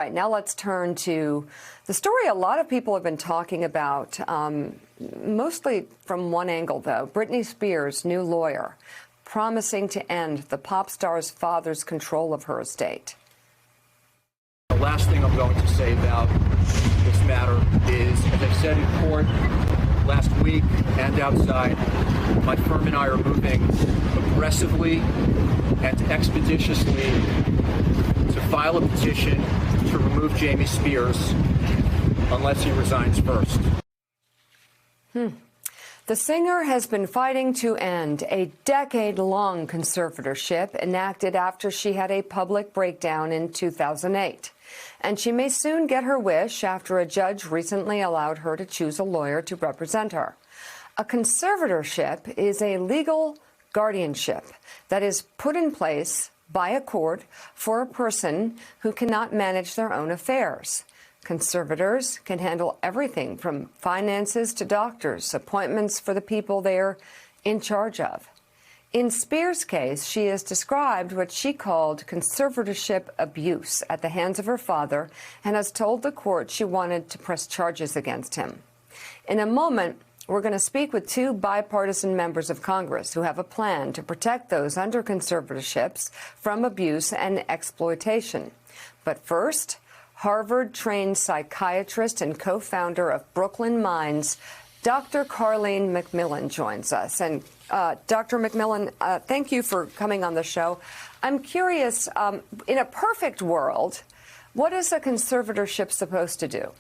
Right, now let's turn to the story a lot of people have been talking about, mostly from one angle, though. Britney Spears' new lawyer promising to end the pop star's father's control of her estate. The last thing I'm going to say about this matter is, as I said in court last week and outside, my firm and I are moving aggressively and expeditiously to file a petition to remove Jamie Spears unless he resigns first. The singer has been fighting to end a decade-long conservatorship enacted after she had a public breakdown in 2008. And she may soon get her wish after a judge recently allowed her to choose a lawyer to represent her. A conservatorship is a legal guardianship that is put in place by a court for a person who cannot manage their own affairs. Conservators can handle everything from finances to doctors, appointments for the people they're in charge of. In Spears' case, she has described what she called conservatorship abuse at the hands of her father and has told the court she wanted to press charges against him. In a moment, we're going to speak with two bipartisan members of Congress who have a plan to protect those under conservatorships from abuse and exploitation. But first, Harvard-trained psychiatrist and co-founder of Brooklyn Minds, Dr. Carlene Macmillan joins us. And Dr. Macmillan, thank you for coming on the show. I'm curious, in a perfect world, what is a conservatorship supposed to do?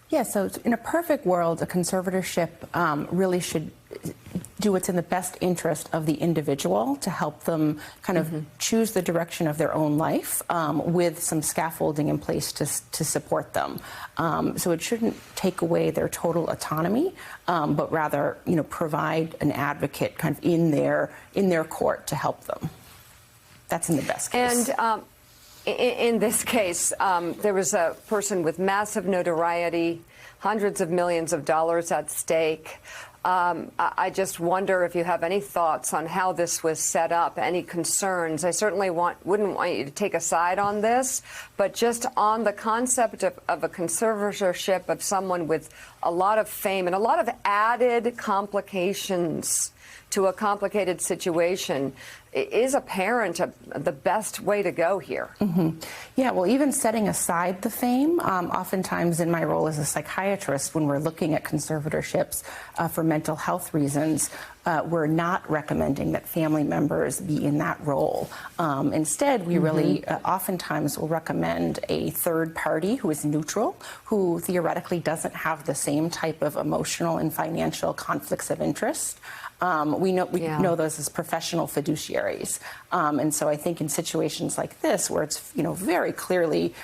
Yeah, so in a perfect world, a conservatorship really should do what's in the best interest of the individual to help them kind of choose the direction of their own life with some scaffolding in place to support them. So it shouldn't take away their total autonomy, but rather, provide an advocate kind of in their court to help them. That's in the best case. And in this case, there was a person with massive notoriety, hundreds of millions of dollars at stake. I just wonder if you have any thoughts on how this was set up, any concerns. I certainly wouldn't want you to take a side on this, but just on the concept of a conservatorship of someone with a lot of fame and a lot of added complications to a complicated situation, is a parent the best way to go here? Yeah, well, even setting aside the fame, oftentimes in my role as a psychiatrist, when we're looking at conservatorships for mental health reasons, we're not recommending that family members be in that role. Instead, we really oftentimes will recommend a third party who is neutral, who theoretically doesn't have the same type of emotional and financial conflicts of interest. We know those as professional fiduciaries. And so I think in situations like this, where it's, very clearly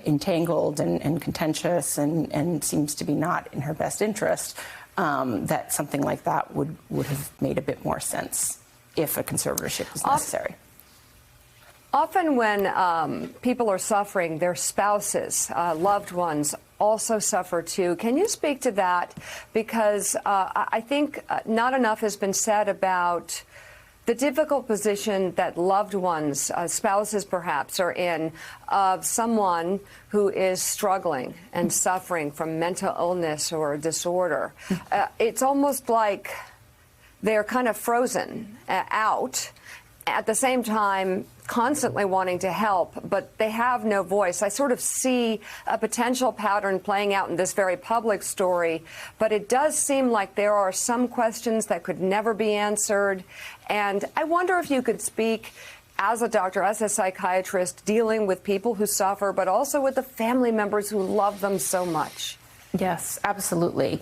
entangled and contentious and seems to be not in her best interest, that something like that would have made a bit more sense if a conservatorship was necessary. Often when people are suffering, their spouses, loved ones, also suffer too. Can you speak to that? Because I think not enough has been said about the difficult position that loved ones, spouses perhaps, are in of someone who is struggling and suffering from mental illness or disorder. It's almost like they're kind of frozen out, at the same time constantly wanting to help, but they have no voice. I sort of see a potential pattern playing out in this very public story, but it does seem like there are some questions that could never be answered. And I wonder if you could speak as a doctor, as a psychiatrist, dealing with people who suffer, but also with the family members who love them so much. Yes, absolutely.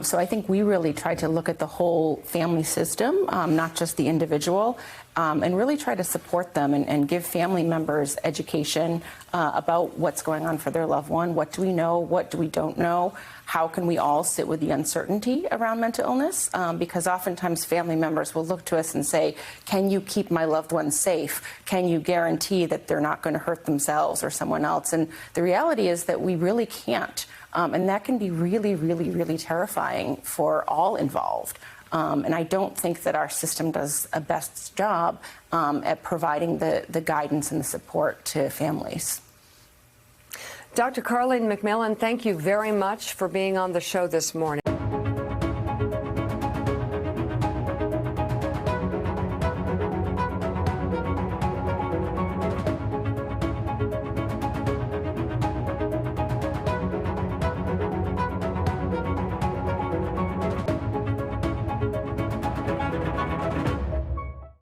So I think we really try to look at the whole family system, not just the individual, and really try to support them and give family members education about what's going on for their loved one. What do we know? What do we don't know? How can we all sit with the uncertainty around mental illness? Because oftentimes family members will look to us and say, can you keep my loved one safe? Can you guarantee that they're not going to hurt themselves or someone else? And the reality is that we really can't. And that can be really, really, really terrifying for all involved. And I don't think that our system does a best job at providing the guidance and the support to families. Dr. Carlene Macmillan, thank you very much for being on the show this morning.